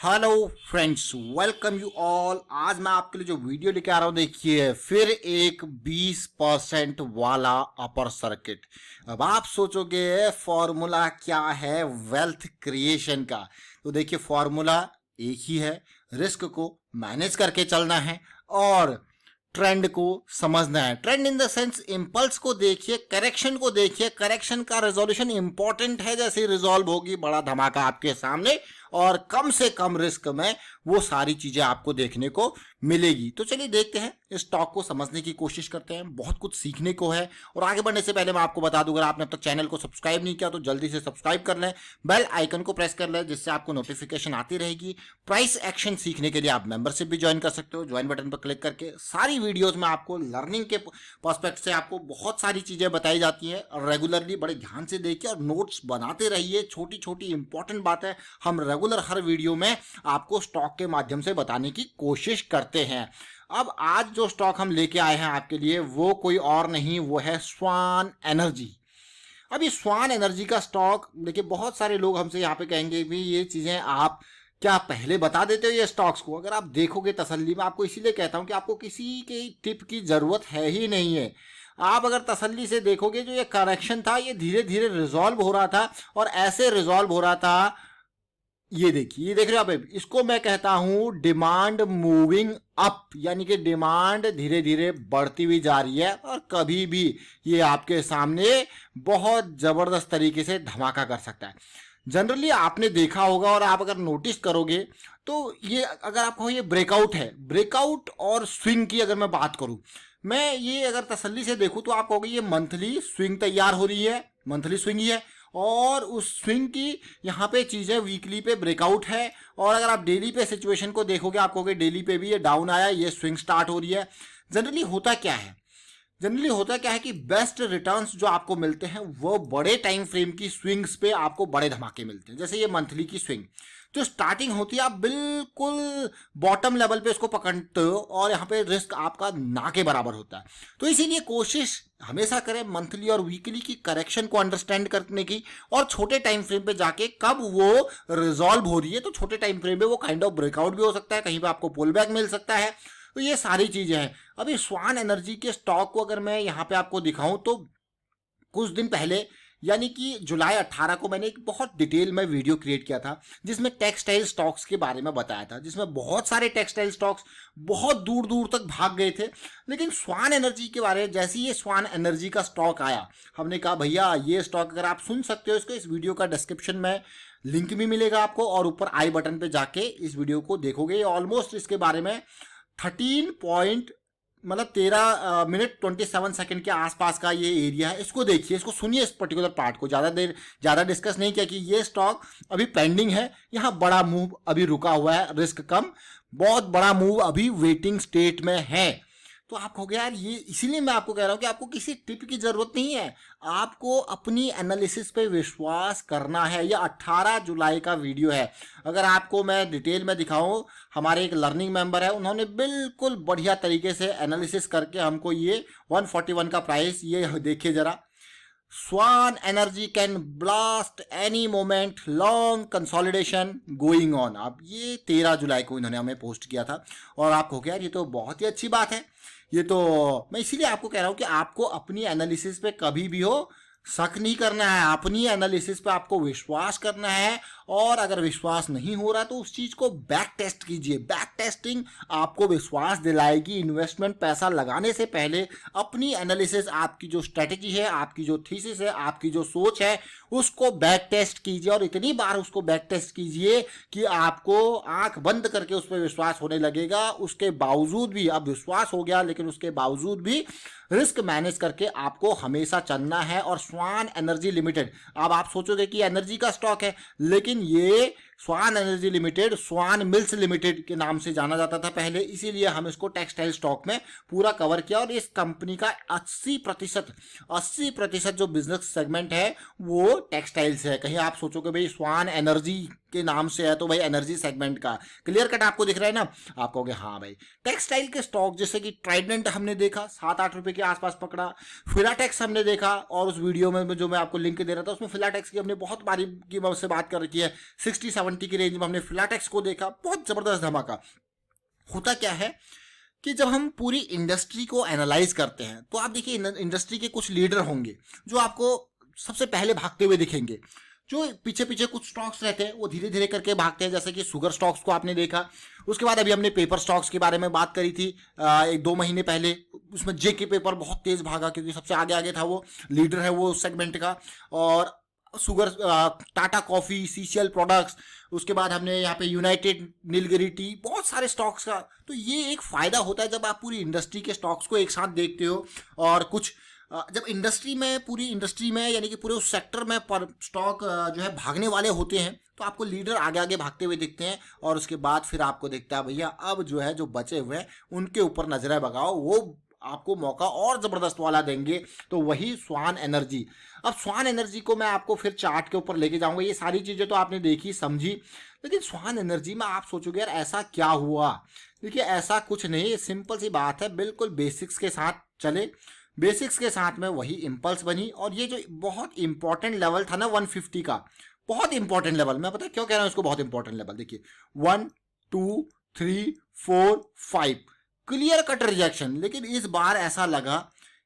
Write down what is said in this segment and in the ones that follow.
Hello friends, welcome you all. आज मैं आपके लिए जो वीडियो लेके आ रहा हूं, देखिए फिर एक 20% वाला अपर सर्किट। अब आप सोचोगे फॉर्मूला क्या है वेल्थ क्रिएशन का, तो देखिए फॉर्मूला एक ही है। रिस्क को मैनेज करके चलना है और ट्रेंड को समझना है। Trend in the sense impulse को देखिए, करेक्शन को देखिए। करेक्शन का रेजोल्यूशन इंपॉर्टेंट है, जैसे रिजॉल्व होगी बड़ा धमाका आपके सामने और कम से कम रिस्क में वो सारी चीजें आपको देखने को मिलेगी। तो चलिए देखते हैं, इस स्टॉक को समझने की कोशिश करते हैं। बहुत कुछ सीखने को है। और आगे बढ़ने से पहले मैं आपको बता दूं, अगर आपने अब तक चैनल को सब्सक्राइब नहीं किया तो जल्दी से सब्सक्राइब कर लें, बेल आइकन को प्रेस कर लें, जिससे आपको नोटिफिकेशन आती रहेगी। प्राइस एक्शन सीखने के लिए आप मेंबरशिप भी ज्वाइन कर सकते हो। ज्वाइन बटन पर क्लिक करके सारी वीडियोज में आपको लर्निंग के पर्सपेक्ट से आपको बहुत सारी चीजें बताई जाती हैं। रेगुलरली बड़े ध्यान से देखिए और नोट्स बनाते रहिए। छोटी छोटी इंपॉर्टेंट बातें हम रेगुलर हर वीडियो में आपको स्टॉक के माध्यम से बताने की कोशिश करते हैं। अब आज जो स्टॉक हम लेके आए हैं आपके लिए, वो कोई और नहीं, वो है स्वान एनर्जी। अब ये स्वान एनर्जी का स्टॉक देखिए, बहुत सारे लोग हमसे यहाँ पे कहेंगे भी ये चीजें आप क्या पहले बता देते हो ये स्टॉक्स को। अगर आप देखोगे तसल्ली में, आपको इसीलिए कहता हूं कि आपको किसी के टिप की जरूरत है ही नहीं है। आप अगर तसल्ली से देखोगे, जो ये करेक्शन था ये धीरे धीरे रिजॉल्व हो रहा था और ऐसे रिजॉल्व हो रहा था। ये देखिए, ये देख रहे हो आप, इसको मैं कहता हूं डिमांड मूविंग अप, यानी कि डिमांड धीरे धीरे बढ़ती हुई जा रही है और कभी भी ये आपके सामने बहुत जबरदस्त तरीके से धमाका कर सकता है। जनरली आपने देखा होगा और आप अगर नोटिस करोगे तो ये, अगर आप कहो ये ब्रेकआउट है, ब्रेकआउट और स्विंग की अगर मैं बात करूं, मैं ये अगर तसल्ली से देखूं तो आप कहोगे ये मंथली स्विंग तैयार हो रही है, मंथली स्विंग ही है। और उस स्विंग की यहाँ पे चीजें वीकली पे ब्रेकआउट है। और अगर आप डेली पे सिचुएशन को देखोगे, आप कहोगे डेली पे भी ये डाउन आया, ये स्विंग स्टार्ट हो रही है। जनरली होता क्या है, जनरली होता क्या है कि बेस्ट रिटर्न्स जो आपको मिलते हैं वो बड़े टाइम फ्रेम की स्विंग्स पे आपको बड़े धमाके मिलते हैं। जैसे ये मंथली की स्विंग जो स्टार्टिंग होती है, आप बिल्कुल बॉटम लेवल पे इसको पकड़ते हो और यहाँ पे रिस्क आपका ना के बराबर होता है। तो इसीलिए कोशिश हमेशा करें मंथली और वीकली की करेक्शन को अंडरस्टैंड करने की, और छोटे टाइम फ्रेम पे जाके कब वो रिजॉल्व हो रही है। तो छोटे टाइम फ्रेम पे वो काइंड ऑफ ब्रेकआउट भी हो सकता है, कहीं पे आपको पुल बैक मिल सकता है। तो ये सारी चीजें हैं। अभी स्वान एनर्जी के स्टॉक को अगर मैं यहाँ पे आपको दिखाऊं तो कुछ दिन पहले, यानी कि जुलाई 18 को मैंने एक बहुत डिटेल में वीडियो क्रिएट किया था, जिसमें टेक्सटाइल स्टॉक्स के बारे में बताया था, जिसमें बहुत सारे टेक्सटाइल स्टॉक्स बहुत दूर दूर तक भाग गए थे। लेकिन स्वान एनर्जी के बारे में, जैसे ये स्वान एनर्जी का स्टॉक आया, हमने कहा भैया ये स्टॉक अगर आप सुन सकते हो इसको, इस वीडियो का डिस्क्रिप्शन में लिंक भी मिलेगा आपको और ऊपर आई बटन पे जाके इस वीडियो को देखोगे। ऑलमोस्ट इसके बारे में 13 मिनट 27 सेकंड के आसपास का ये एरिया है। इसको देखिए, इसको सुनिए, इस पर्टिकुलर पार्ट को ज़्यादा डिस्कस नहीं किया कि ये स्टॉक अभी पेंडिंग है, यहाँ बड़ा मूव अभी रुका हुआ है, रिस्क कम, बहुत बड़ा मूव अभी वेटिंग स्टेट में है। तो आप कहोगे यार ये, इसीलिए मैं आपको कह रहा हूं कि आपको किसी टिप की जरूरत नहीं है, आपको अपनी एनालिसिस पे विश्वास करना है। यह 18 जुलाई का वीडियो है। अगर आपको मैं डिटेल में दिखाऊं, हमारे एक लर्निंग मेंबर है, उन्होंने बिल्कुल बढ़िया तरीके से एनालिसिस करके हमको ये 141 का प्राइस, ये देखिए जरा, Swan Energy can blast any moment, long consolidation going on. अब ये 13 जुलाई को इन्होंने हमें पोस्ट किया था और आप कहोगे यार ये तो बहुत ही अच्छी बात है। ये तो मैं इसीलिए आपको कह रहा हूं कि आपको अपनी एनालिसिस पे कभी भी हो शक नहीं करना है, अपनी एनालिसिस पे आपको विश्वास करना है। और अगर विश्वास नहीं हो रहा तो उस चीज को बैक टेस्ट कीजिए। बैक टेस्टिंग आपको विश्वास दिलाएगी। इन्वेस्टमेंट पैसा लगाने से पहले अपनी एनालिसिस, आपकी जो स्ट्रेटेजी है, आपकी जो थीसिस है, आपकी जो सोच है, उसको बैक टेस्ट कीजिए और इतनी बार उसको बैक टेस्ट कीजिए कि आपको आंख बंद करके उस पर विश्वास होने लगेगा। उसके बावजूद भी, अब विश्वास हो गया लेकिन उसके बावजूद भी रिस्क मैनेज करके आपको हमेशा चलना है। और स्वान एनर्जी लिमिटेड, अब आप सोचोगे कि एनर्जी का स्टॉक है, लेकिन ये स्वान एनर्जी लिमिटेड स्वान मिल्स लिमिटेड के नाम से जाना जाता था पहले, इसीलिए हम इसको टेक्सटाइल स्टॉक में पूरा कवर किया। और इस कंपनी का 80% जो बिजनेस सेगमेंट है वो टेक्सटाइल्स है। कहीं आप सोचोगे भाई स्वान एनर्जी के नाम से है तो भाई एनर्जी सेगमेंट का क्लियर कट आपको दिख रहा है ना। आप कहोगे हाँ भाई। टेक्सटाइल के स्टॉक जैसे कि ट्राइडेंट हमने देखा 7-8 रुपए के आसपास पकड़ा। फिलाटेक्स हमने देखा, और उस वीडियो में जो मैं आपको लिंक दे रहा था उसमें फिलाटेक्स की हमने बहुत बारीकी से बात कर रखी है। 60-70 की रेंज में हमने फिलाटेक्स को देखा, बहुत जबरदस्त धमाका। होता क्या है कि जब हम पूरी इंडस्ट्री को एनालाइज करते हैं तो आप देखिए इंडस्ट्री के कुछ लीडर होंगे जो आपको सबसे पहले भागते हुए दिखेंगे। जो पीछे पीछे कुछ स्टॉक्स रहते हैं वो धीरे धीरे करके भागते हैं, जैसे कि शुगर स्टॉक्स को आपने देखा। उसके बाद अभी हमने पेपर स्टॉक्स के बारे में बात करी थी 1-2 महीने पहले। उसमें जेके पेपर बहुत तेज भागा क्योंकि सबसे आगे आगे था, वो लीडर है वो सेगमेंट का। और sugar Tata coffee, CCL products, उसके बाद हमने यहाँ पे यूनाइटेड नीलगिरी टी, बहुत सारे स्टॉक्स का। तो ये एक फायदा होता है जब आप पूरी इंडस्ट्री के स्टॉक्स को एक साथ देखते हो। और कुछ जब इंडस्ट्री में, पूरी इंडस्ट्री में यानी कि पूरे उस सेक्टर में पर स्टॉक जो है भागने वाले होते हैं तो आपको लीडर आगे आगे भागते हुए दिखते हैं। और उसके बाद फिर आपको दिखता है भैया अब जो है जो बचे हुए हैं उनके ऊपर नजरें भगाओ, वो आपको मौका और जबरदस्त वाला देंगे। तो वही स्वान एनर्जी। अब स्वान एनर्जी को मैं आपको फिर चार्ट के ऊपर लेके जाऊंगा। ये सारी चीजें तो आपने देखी समझी, लेकिन स्वान एनर्जी में आप सोचोगे यार ऐसा क्या हुआ। देखिए ऐसा कुछ नहीं, सिंपल सी बात है, बिल्कुल बेसिक्स के साथ चले। बेसिक्स के साथ में वही इम्पल्स बनी। और ये जो बहुत इंपॉर्टेंट लेवल था ना 150 का, बहुत इंपॉर्टेंट लेवल, मैं पता क्यों कह रहा हूं इसको बहुत इंपॉर्टेंट लेवल। देखिए 1 2 3 4 5 क्लियर कट रिजेक्शन। लेकिन इस बार ऐसा लगा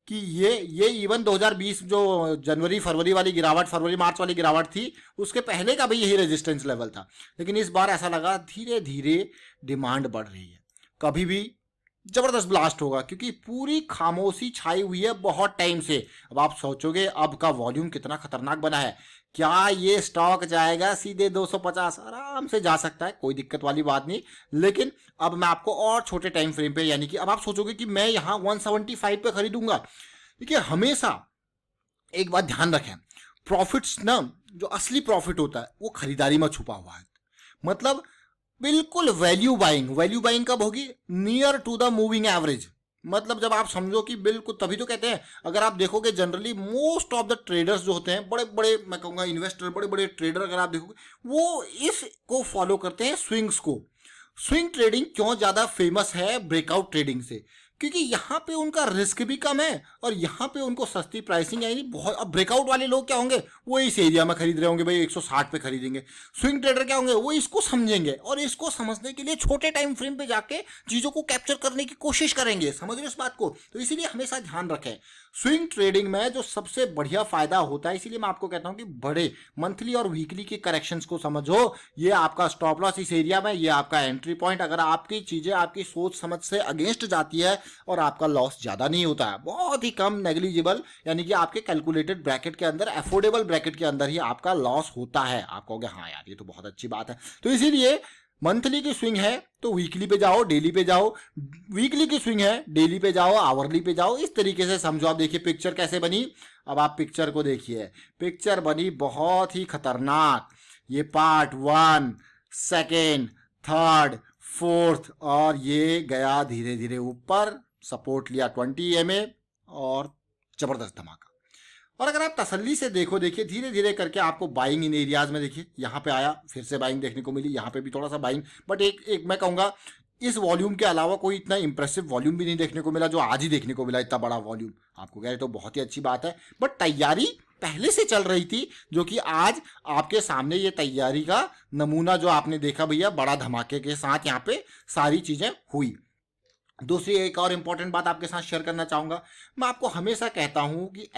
कि ये इवन 2020 जो जनवरी फरवरी वाली गिरावट, फरवरी मार्च वाली गिरावट थी, उसके पहले का भी यही रेजिस्टेंस लेवल था। लेकिन इस बार ऐसा लगा धीरे धीरे डिमांड बढ़ रही है, कभी भी जबरदस्त ब्लास्ट होगा, क्योंकि पूरी खामोशी छाई हुई है बहुत टाइम से। अब आप सोचोगे अब का वॉल्यूम कितना खतरनाक बना है, क्या ये स्टॉक जाएगा सीधे 250? आराम से जा सकता है, कोई दिक्कत वाली बात नहीं। लेकिन अब मैं आपको और छोटे टाइम फ्रेम पे, यानी कि अब आप सोचोगे कि मैं यहां 175 पे खरीदूंगा। देखिए हमेशा एक बात ध्यान रखें, प्रॉफिट्स ना, जो असली प्रॉफिट होता है वो खरीदारी में छुपा हुआ है। मतलब बिल्कुल वैल्यू बाइंग। वैल्यू बाइंग कब होगी? Near to the moving average. मतलब जब आप समझो कि बिल्कुल, तभी तो कहते हैं, अगर आप देखोगे generally most of the traders जो होते हैं, बड़े बड़े, मैं कहूँगा इन्वेस्टर, बड़े बड़े ट्रेडर, अगर आप देखोगे वो इसको फॉलो करते हैं, स्विंग्स को। स्विंग ट्रेडिंग क्यों ज़्यादा फेमस है ब्रेकआउट ट्रेडिंग से? क्योंकि यहाँ पे उनका रिस्क भी कम है और यहाँ पे उनको सस्ती प्राइसिंग है। बहुत, अब ब्रेकआउट वाले लोग क्या होंगे, वो इस एरिया में खरीद रहे होंगे, भाई 160 पे खरीदेंगे। स्विंग ट्रेडर क्या होंगे, वो इसको समझेंगे और इसको समझने के लिए छोटे टाइम फ्रेम पे जाके चीज़ों को कैप्चर करने की कोशिश करेंगे। समझ रहे इस बात को? तो इसीलिए हमेशा ध्यान रखें, स्विंग ट्रेडिंग में जो सबसे बढ़िया फायदा होता है, इसीलिए मैं आपको कहता हूं कि बड़े मंथली और वीकली के करेक्शंस को समझो। ये आपका स्टॉप लॉस इस एरिया में, ये आपका एंट्री पॉइंट। अगर आपकी चीजें आपकी सोच समझ से अगेंस्ट जाती है और आपका लॉस ज्यादा नहीं होता है, बहुत ही कम, नेग्लिजिबल, यानी कि आपके कैलकुलेटेड ब्रैकेट के अंदर, अफोर्डेबल ब्रैकेट के अंदर ही आपका लॉस होता है। आप कहोगे हाँ यार ये तो बहुत अच्छी बात है। तो इसीलिए मंथली की स्विंग है तो वीकली पे जाओ, डेली पे जाओ, वीकली की स्विंग है डेली पे जाओ, आवरली पे जाओ, इस तरीके से समझो। आप देखिए पिक्चर कैसे बनी। अब आप पिक्चर को देखिए, पिक्चर बनी बहुत ही खतरनाक। ये पार्ट 1, सेकेंड, थर्ड, फोर्थ, और ये गया धीरे धीरे ऊपर, सपोर्ट लिया 20 EMA और जबरदस्त धमाका। और अगर आप तसल्ली से देखो, देखिए धीरे धीरे करके आपको बाइंग इन एरियाज में, देखिए यहाँ पे आया, फिर से बाइंग देखने को मिली, यहाँ पे भी थोड़ा सा बाइंग, बट एक मैं कहूँगा इस वॉल्यूम के अलावा कोई इतना इंप्रेसिव वॉल्यूम भी नहीं देखने को मिला जो आज ही देखने को मिला, इतना बड़ा वॉल्यूम। आपको कह रहे तो बहुत ही अच्छी बात है, बट तैयारी पहले से चल रही थी, जो कि आज आपके सामने ये तैयारी का नमूना जो आपने देखा भैया, बड़ा धमाके के साथ यहाँ पे सारी चीजें हुई। दूसरी एक और इंपॉर्टेंट बात आपके साथ शेयर करना चाहूंगा। मैं आपको हमेशा कहता हूं कि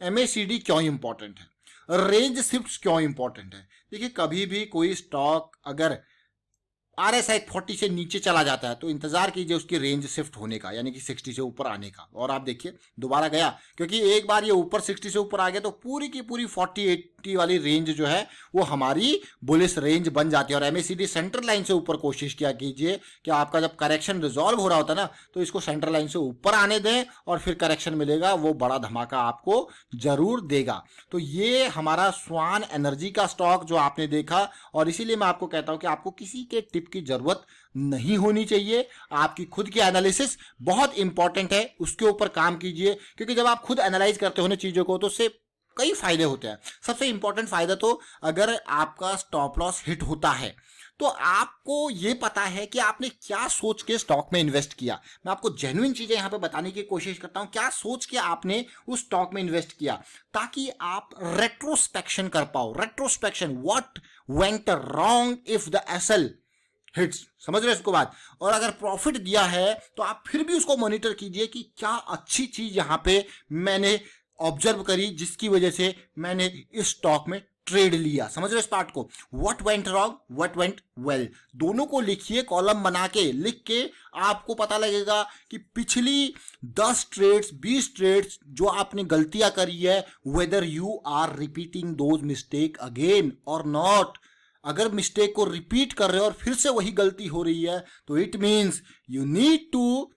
MACD क्यों इंपॉर्टेंट है, रेंज शिफ्ट्स क्यों इंपॉर्टेंट है। देखिए कभी भी कोई स्टॉक अगर RSI 40 से नीचे चला जाता है तो इंतजार कीजिए उसकी रेंज शिफ्ट होने का, यानी कि 60 से ऊपर आने का। और आप देखिए दोबारा गया, क्योंकि एक बार ये ऊपर 60 से ऊपर आ गया तो पूरी की पूरी 40-80 वाली रेंज जो है वो हमारी बुलिश रेंज बन जाती है। और MACD सेंटर लाइन से ऊपर कोशिश किया कीजिए कि आपका जब करेक्शन रिजॉल्व हो रहा होता है ना, तो इसको सेंटर लाइन से ऊपर आने दें और फिर करेक्शन मिलेगा, वो बड़ा धमाका आपको जरूर देगा। तो ये हमारा स्वान एनर्जी का स्टॉक जो आपने देखा, और इसीलिए मैं आपको कहता हूं कि आपको किसी के टिप की जरूरत नहीं होनी चाहिए। आपकी खुद की एनालिसिस बहुत इंपॉर्टेंट है, उसके ऊपर काम कीजिए, क्योंकि जब आप खुद एनालाइज करते हो ना चीजों को, तो उससे कई फायदे होते हैं। सबसे इंपॉर्टेंट फायदा तो अगर आपका स्टॉप लॉस हिट होता है तो आपको ये पता है कि आपने क्या सोच के स्टॉक में इन्वेस्ट किया। मैं आपको जेन्युइन चीजें यहां पे बताने की कोशिश करता हूं, क्या सोच के आपने उस स्टॉक में इन्वेस्ट किया, ताकि आप रेट्रोस्पेक्शन कर पाओ। Retrospection, what went wrong if the SL hits, समझ रहे हैं इसको बात। और अगर प्रॉफिट दिया है तो आप फिर भी उसको मॉनिटर कीजिए कि क्या अच्छी चीज यहां पे मैंने ऑब्जर्व करी जिसकी वजह से मैंने इस स्टॉक में ट्रेड लिया। समझ रहे हो इस पार्ट को। What went wrong, what went well, दोनों को लिखिए, कॉलम बना के लिख के आपको पता लगेगा कि पिछली 10 ट्रेड्स 20 ट्रेड्स जो आपने गलतियां करी है, whether you are repeating those mistake again और नॉट। अगर मिस्टेक को रिपीट कर रहे हो और फिर से वही गलती हो रही है तो it means you need to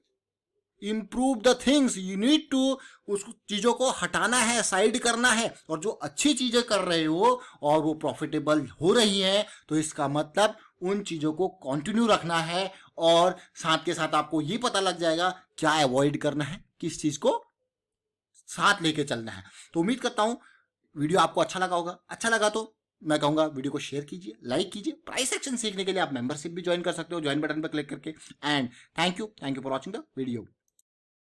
improve the things, you need to उस चीजों को हटाना है, साइड करना है। और जो अच्छी चीजें कर रहे हो और वो प्रॉफिटेबल हो रही हैं तो इसका मतलब उन चीजों को कंटिन्यू रखना है। और साथ के साथ आपको ये पता लग जाएगा क्या अवॉइड करना है, किस चीज को साथ लेके चलना है। तो उम्मीद करता हूं वीडियो आपको अच्छा लगा होगा। अच्छा लगा तो मैं कहूंगा वीडियो को शेयर कीजिए, लाइक कीजिए। प्राइस एक्शन सीखने के लिए आप मेंबरशिप भी ज्वाइन कर सकते हो, ज्वाइन बटन पर क्लिक करके। And thank you for watching the video.